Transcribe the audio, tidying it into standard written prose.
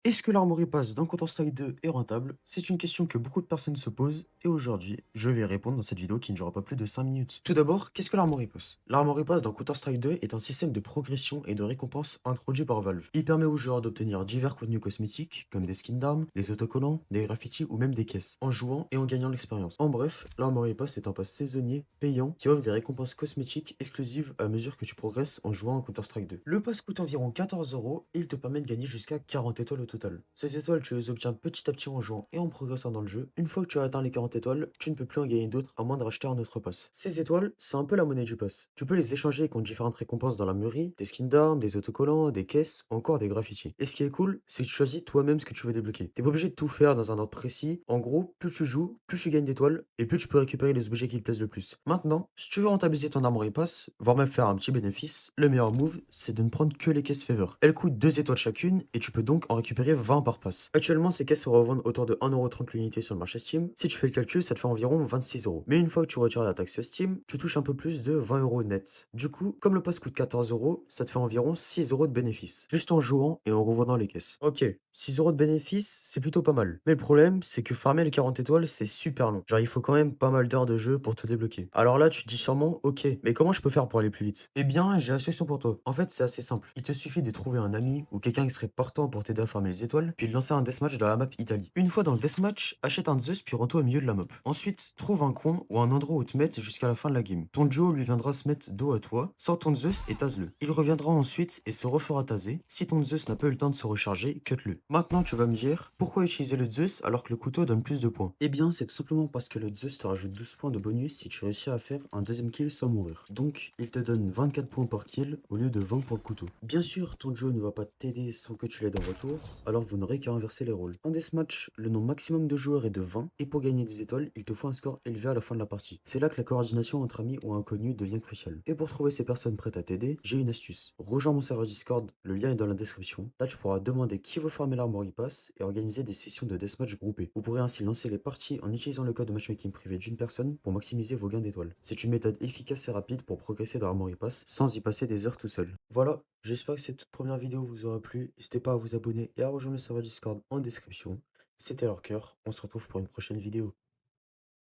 Est-ce que l'Armory Pass dans Counter-Strike 2 est rentable? C'est une question que beaucoup de personnes se posent et aujourd'hui, je vais y répondre dans cette vidéo qui ne durera pas plus de 5 minutes. Tout d'abord, qu'est-ce que l'Armory Pass? L'Armory Pass dans Counter-Strike 2 est un système de progression et de récompense introduit par Valve. Il permet aux joueurs d'obtenir divers contenus cosmétiques comme des skins d'armes, des autocollants, des graffitis ou même des caisses, en jouant et en gagnant l'expérience. En bref, l'Armory Pass est un pass saisonnier payant qui offre des récompenses cosmétiques exclusives à mesure que tu progresses en jouant à Counter-Strike 2. Le pass coûte environ 14 euros et il te permet de gagner jusqu'à 40 étoiles au total. Ces étoiles, tu les obtiens petit à petit en jouant et en progressant dans le jeu. Une fois que tu as atteint les 40 étoiles, tu ne peux plus en gagner d'autres à moins de racheter un autre pass. Ces étoiles, c'est un peu la monnaie du pass. Tu peux les échanger contre différentes récompenses dans la mairie, des skins d'armes, des autocollants, des caisses, ou encore des graffitis. Et ce qui est cool, c'est que tu choisis toi-même ce que tu veux débloquer. T'es pas obligé de tout faire dans un ordre précis. En gros, plus tu joues, plus tu gagnes d'étoiles et plus tu peux récupérer les objets qui te plaisent le plus. Maintenant, si tu veux rentabiliser ton armory pass, voire même faire un petit bénéfice, le meilleur move, c'est de ne prendre que les caisses favor. Elles coûtent 2 étoiles chacune et tu peux donc en récupérer 20 par pass. Actuellement, ces caisses se revendent autour de 1,30€ l'unité sur le marché Steam. Si tu fais le calcul, ça te fait environ 26 euros. Mais une fois que tu retires la taxe Steam, tu touches un peu plus de 20 euros net. Du coup, comme le pass coûte 14 euros, ça te fait environ 6 euros de bénéfice. Juste en jouant et en revendant les caisses. Ok, 6 euros de bénéfice, c'est plutôt pas mal. Mais le problème, c'est que farmer les 40 étoiles, c'est super long. Genre, il faut quand même pas mal d'heures de jeu pour tout débloquer. Alors là, tu te dis sûrement, ok, mais comment je peux faire pour aller plus vite? Eh bien, j'ai la solution pour toi. En fait, c'est assez simple. Il te suffit de trouver un ami ou quelqu'un qui serait partant pour t'aider à farmer les étoiles, puis de lancer un deathmatch dans la map Italie. Une fois dans le deathmatch, achète un Zeus puis rends-toi au milieu de la map. Ensuite, trouve un coin ou un endroit où te mettre jusqu'à la fin de la game. Ton duo lui viendra se mettre dos à toi, sors ton Zeus et tase-le. Il reviendra ensuite et se refera taser. Si ton Zeus n'a pas eu le temps de se recharger, cut-le. Maintenant, tu vas me dire, pourquoi utiliser le Zeus alors que le couteau donne plus de points? Eh bien, c'est tout simplement parce que le Zeus te rajoute 12 points de bonus si tu réussis à faire un deuxième kill sans mourir. Donc, il te donne 24 points par kill au lieu de 20 pour le couteau. Bien sûr, ton duo ne va pas t'aider sans que tu l'aides en retour, alors vous n'aurez qu'à inverser les rôles. En deathmatch, le nombre maximum de joueurs est de 20, et pour gagner des étoiles, il te faut un score élevé à la fin de la partie. C'est là que la coordination entre amis ou inconnus devient cruciale. Et pour trouver ces personnes prêtes à t'aider, j'ai une astuce. Rejoins mon serveur Discord, le lien est dans la description. Là, tu pourras demander qui veut farmer l'Armory Pass et organiser des sessions de deathmatch groupées. Vous pourrez ainsi lancer les parties en utilisant le code de matchmaking privé d'une personne pour maximiser vos gains d'étoiles. C'est une méthode efficace et rapide pour progresser dans l'Armory Pass sans y passer des heures tout seul. Voilà, j'espère que cette toute première vidéo vous aura plu. N'hésitez pas à vous abonner et à rejoindre le serveur Discord en description. C'était leur cœur, on se retrouve pour une prochaine vidéo.